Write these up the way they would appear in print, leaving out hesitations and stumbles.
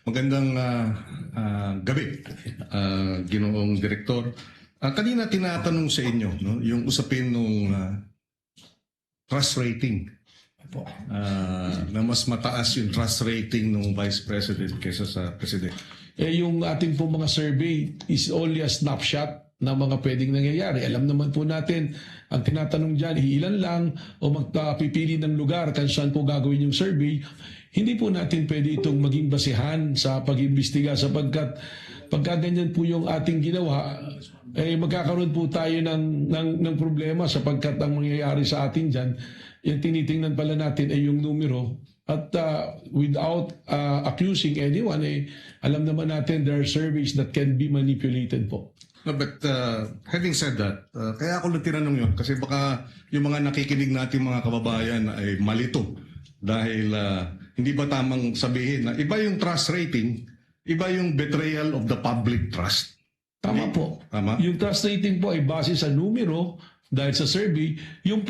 Magandang gabi, Ginoong Direktor. Kanina tinatanong sa inyo yung usapin ng trust rating. Na mas mataas yung trust rating ng Vice President kaysa sa President. Yung ating po mga survey is only a snapshot na mga pwedeng nangyayari. Alam naman po natin, ang tinatanong dyan, ilan lang o magpapipili ng lugar kung saan po gagawin yung survey. Hindi po natin pwede itong maging basihan sa pag-imbestiga sapagkat pagka ganyan po yung ating ginawa, magkakaroon po tayo ng problema sapagkat ang mangyayari sa atin dyan, yung tinitingnan pala natin ay yung numero. At without accusing anyone, alam naman natin there are surveys that can be manipulated po. No, but having said that, kaya ako lang tinanong yun kasi baka yung mga nakikinig natin mga kababayan ay malito dahil hindi ba tamang sabihin na iba yung trust rating, iba yung betrayal of the public trust. Tama po. Tama? Yung trust rating po ay base sa numero dahil sa survey. Yung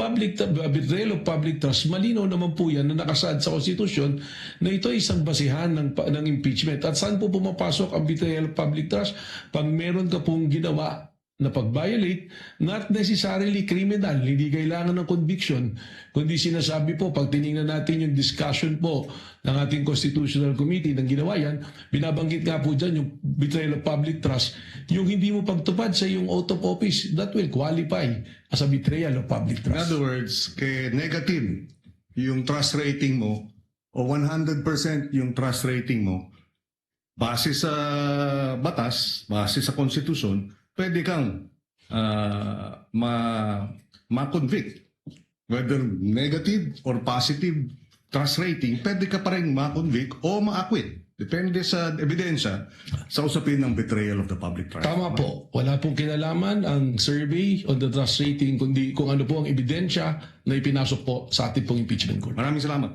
betrayal of public trust, malinaw naman po yan na nakasaad sa konstitusyon na ito ay isang basihan ng impeachment. At saan po pumapasok ang betrayal of public trust? Pag meron ka pong ginawa na pag-violate, not necessarily criminal, hindi kailangan ng conviction, kundi sinasabi po, pag tinignan natin yung discussion po ng ating Constitutional Committee ng ginawa yan, binabanggit nga po dyan yung betrayal of public trust, yung hindi mo pagtupad sa yung oath of office, that will qualify as a betrayal of public trust. In other words, negative yung trust rating mo o 100% yung trust rating mo, base sa batas, base sa konstitusyon, pwede kang ma-convict. Whether negative or positive trust rating, pwede ka pa rin ma-convict o ma-acquit. Depende sa ebidensya sa usapin ng betrayal of the public trust. Tama po. Wala pong kinalaman ang survey on the trust rating kundi kung ano po ang ebidensya na ipinasok po sa ating pong impeachment court. Maraming salamat.